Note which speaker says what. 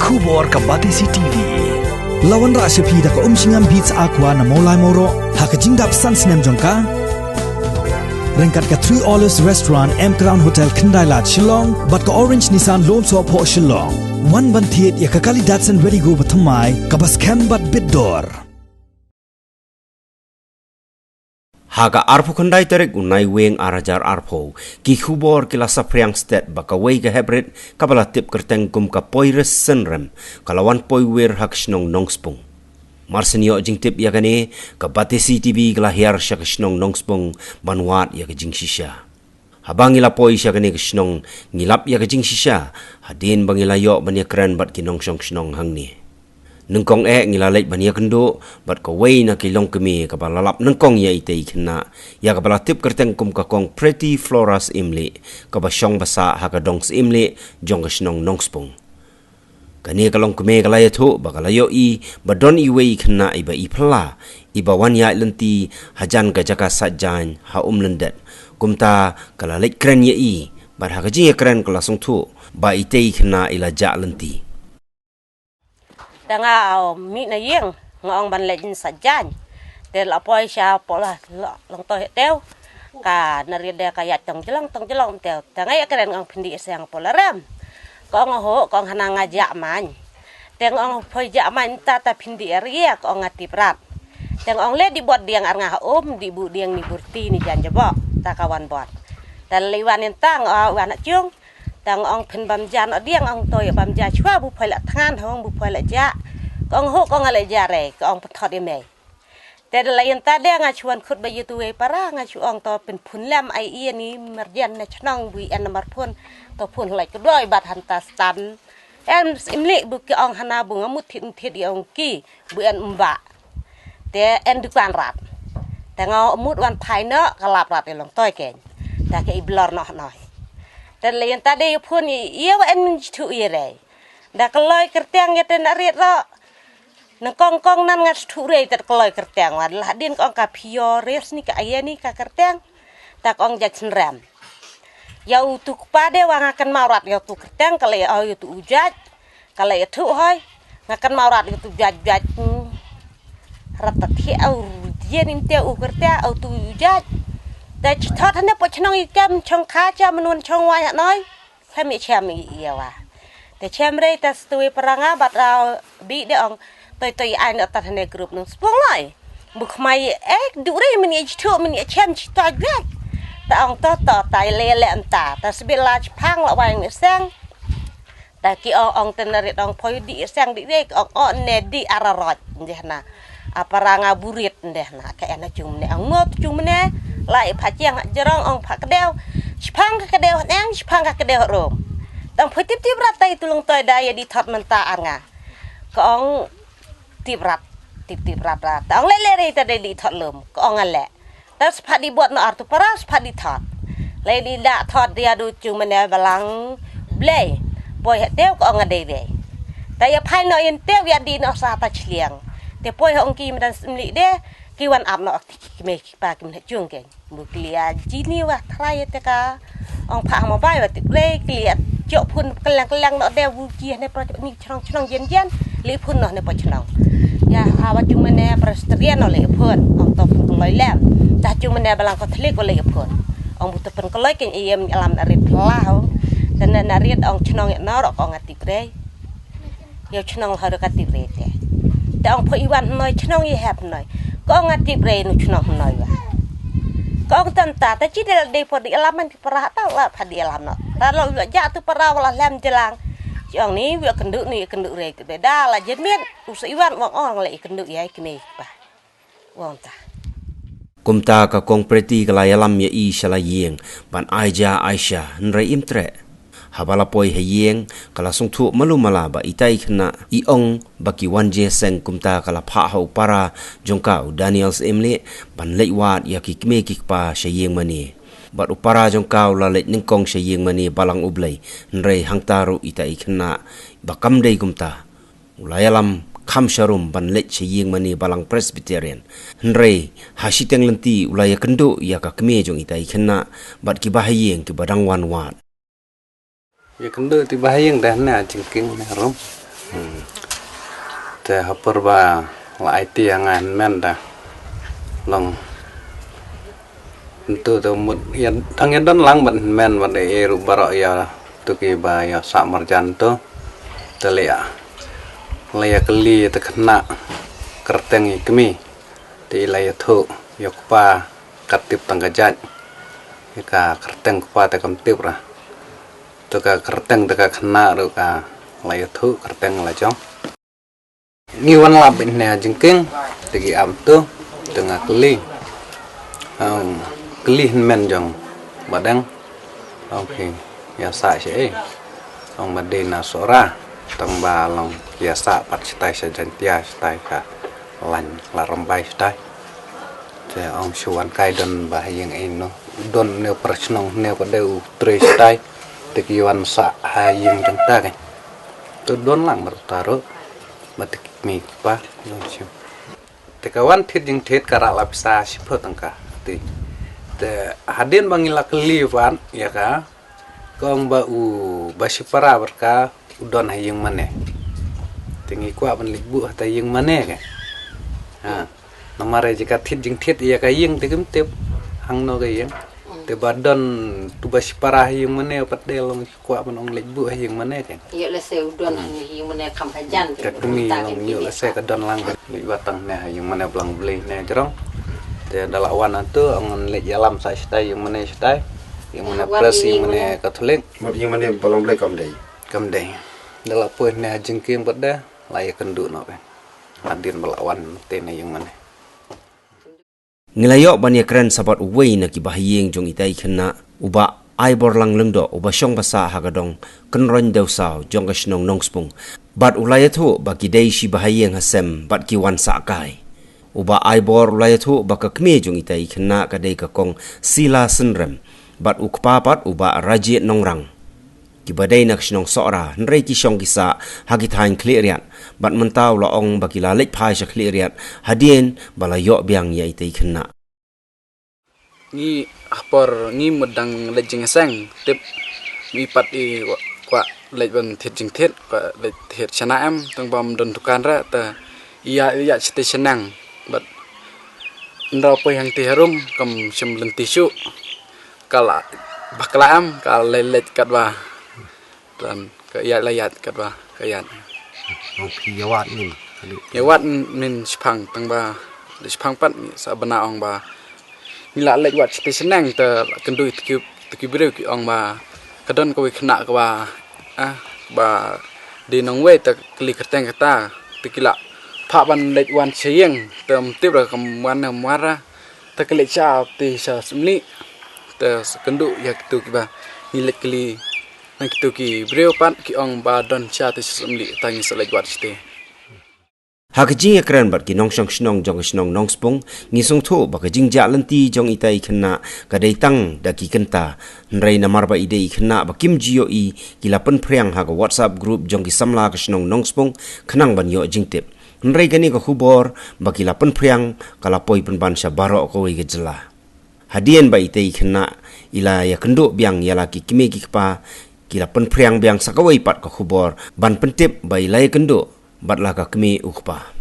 Speaker 1: Kubor ka Batisi TV. Lawan Rasya Pida ka Singam Beats Aqua na Molai Moro Hakajingdap Sunsnem Jongka. Rengkat ka 3 Olives Restaurant M Crown Hotel Kendailat Shillong bat ka Orange Nissan Lone So Po Shillong. One bantiet ya kakali Datsun Ready Go batamai kabas bat Bidor.
Speaker 2: Haga arpo kandai terek unai weng arajar arpo ki khubor kila sapriang stet baka wei ga hebret kabala tip kerteng kum ka poires senrem kalawan poi wer hak snong nongspung marsenio jing tip ya gane ka Batisi TV gala hiar syak snong nongspung banwat ya jing shisha habang ila poi syak gane snong ngilap ya jing shisha hadin bangila yo bania kran bat ki nong snong hangni nengkong ngilalait bania kendo bat ko wei na kilong kemi ka balalap nengkong ya itei kena ya ka balatip kerteng kum ka kong Pretty Floras imli ka basyong basa ha ka dongs imli jong ka snong nongspung kani kalong kemi ka layat ho bakalayo i badon i wei kena iba i pla iba wan ya lenti hajan ka jaka sajan ha lendet kumta kalalait kren ya i bat ha ka ji kren ka lasung thu ba itei kena ila ja lenti
Speaker 3: Tanga mi na yeng ngong ban lejin sajan tel apoi sha pola long to tel ka narida kaya tong jelong tel tanga ya keren ngong pindi sang pola ram ko ho ko hana ngajak man teng ong phoi jak man ta pindi ria ko ngati prat teng ong le dibuat diang arngah di bu diang ni burti ni jan jebok ta kawan bot tel liwan tang wan chung tang ong pin bam jan diang ong toy bam ja chwa bu phoi la than hong bu phoi la ja kong ho kong ale jare kong pathot ime te lain ta de nga chuan khut ba yutu e para nga chu ong to pin phun lam ai i ni merjan na chnong bui en mar phun to phun lai ko doi bat han ta stan em imli bu ki ong hana bu ngamut thit ong ki bu en umba te en dukan rat te nga mut wan phai no kalap rat e long toy ken ta ke iblor no noi te lain ta de phun i wa en thu i re da kaloi kertiang ya te na rit ro nang kong nan ngat thure tet koloi kerteng wan lah din kong ka piores ni ka aya ni ka kerteng ta kong jak senram yau tu pade wang akan marat yau tu kerteng kale au tu ujat kale tu hoy ngakan marat tu jaj ratat hi au yen inte u kerteng au tu ujat ta thot ne po chnong i kam chong kha cha menun chong wa ya noi khami chem i ya wa te chem re ta stui peranga bat bi de ong tôi ai nữa ta thành group nó spong lại bực mày đủ đây mình chua mình chem chỉ to ghét ta ông to tay lê lẹn ta sẽ biết là phang lại vài người sang ta kia ông tên là ông phơi đi sang đi đây ông nè đi ararot deh na aparanga burit deh na kayak na chung ne ông mot chung ne lại phải chiang jerong ông phải kedeo phang kedeo nang phang kedeo rom ông phơi tiếp ratai tulung toy daya di thot menta anga ko ông tip rat ang lele ta di thot lum ko ngale ta spa di buat no artu para spa di thot le di da thot dia du chung mene balang ble boy teo ko ngade de ta ya phai no yen teo ya di no sa ta chliang te poi hong ki man simli de ki wan ap no me pa kim chung ke bu klia jini wa thrai te ka ong pha ma bai wa ti le klia chok phun kelang no de bu chi ne pro ni chnong yen li phun no ne po chnong ya hawa cuma ne presterian oleh pun ong to pun keloi lem dah cuma ne balang ko thlik oleh pun ong butuh pun keloi ken iem alam narit plah dan narit ong chnong no ro ko ngati pre yo chnong har ka ti pre te ta ong pho iwan noi chnong ye hap noi ko ngati pre no chnong noi wa ko ong tanta ta chi de po di alam man pra ta la pha di alam no ta lo ja tu para wala lem jelang Yang ni việc kenduk re ke beda la jemet usaiwan wang ong le kenduk yai kini ba wong ta
Speaker 2: kumta ka kong Pretty kala yalam ya i shala yeng ban aija aisha nrai imtre habala poi heyeng kala sung thu malumala ba itai khna i ong baki wanje seng kumta kala pha ho para jongka Daniels emle ban leiwat ya ki kme ki pa shayeng mani bat upara jong kau la leit ningkong shayeng mani balang ublei nrei hangtaru ita ikhna bakam dei kumta ulayalam kham sharum ban leit shayeng mani balang Presbyterian nrei hasiteng lenti ulaya kendo ya ka kme jong ita ikhna bat ki bahayeng ki badang wan wat
Speaker 4: ya kendo ti bahayeng dah na jingking rum แต่ฮับเปิลว่าหลายเตียงงานแม่นด่ะลองตัวหมดยันทั้งยันด้านหลังมันแม่นวันเอรูบารอยาตุกีบายาสามารจันโตตะเลียกลีตะขณะกระเตงอีกมีตีลายทุยกปากระติบตังกจัดยกากระเตงปาตะกำติบระตะกากระเตงตะกาขณะหรือกาลายทุกระเตงละจ้องนี่วันลับเป็นแนวจริงๆตะกี้อัมตุtengah keli keli men jong badang oke biasa sih ong badena sora tong balong biasa pat stai sajantia stai ka lan la rombai stai te ong suan kai don bahayang ino don ne persnong ne ko deu tre stai te kiwan sa hayang jangta kan tu don lang bertaro batik mi pa no siu te kawan thit jing thit kara lapsa sipho tangka ti te hadin bangila keliwan ya ka kong ba u basipara berka udon hayang mane tingi kwa ban libu hata hayang mane ka ha namare jika thit jing thit ya ka ying te kem tep hang no ka ying te badon tu basipara hayang mane pat de long kwa ban ong libu hayang mane ka
Speaker 3: ya le se udon hayang mane kam hajan
Speaker 4: ka kumi long yo la se ka don lang li batang ne hayang mane blang beli ne jerong te dalawan atu ong le jalam sa stai yang mane stai yang mane presi mane katolik
Speaker 5: yang mana belum boleh
Speaker 4: kam dei dalapoy ne jengking pada layak kendu no pe adin belawan te ne yang mane
Speaker 2: Ngilayok banya keren sabat uwei na kibahiyeng jong itai kena uba ai bor lang lengdo uba syong basa hagadong kenron deu sao jong ka shnong nongspung bat ulayathu baki dei shi bahiyeng hasem bat ki wan sa kai uba ai bor ulayathu baka kme jong itai kena ka dei ka kong sila senrem bat ukpapat uba raji nongrang kibadai nak shnong sora nrei ki syong kisa hagithain kleriat bat mentau laong baki lalek phai sha kleriat hadien balayok biang ya itai kena
Speaker 6: ni apor ni medang lejing sang tip mi pat i kwa lejban thit jing thit kwa le thit chana am tang bam don tukan ra ta iya station nang bat ndo po yang ti harum kam sim leng tisu kala bakla am kala lelet katwa dan ka iya layat katwa kayat
Speaker 5: Yawat ni.
Speaker 6: yawat min spang tang ba spang pat sa bana ong ba nila lek wat station nang te kendui tki breu ki ong ba kadon ko khna ka ba ba di nong we te kli kerteng kata tikila pha ban lek wan cheyeng tem tip ra kam wan mara te kli cha ti sa sumli te kendu yak tu ki ba nilek kli nang tu ki breu pat ki ong ba don cha ti sumli tangi sa lek wat ste
Speaker 2: Hakajing ekran bat ki nong shong shnong jong shnong nong spong ngisong tho bakajing ja lanti jong itai khna kadai tang daki kenta nrei namar ba idei khna ba kim jio i kilapan phriang ha ga WhatsApp group jong ki samla ka shnong nong spong khnang ban yo jingtep nrei gani ka khubor ba kilapan phriang kala poi pen ban sha baro ko wi gejla hadien ba itai khna ila ya kendo biang yala ki kime ki pa kilapan phriang biang sakawai pat ka khubor ban pentep ba ilai kendo batla ka kmi ukpa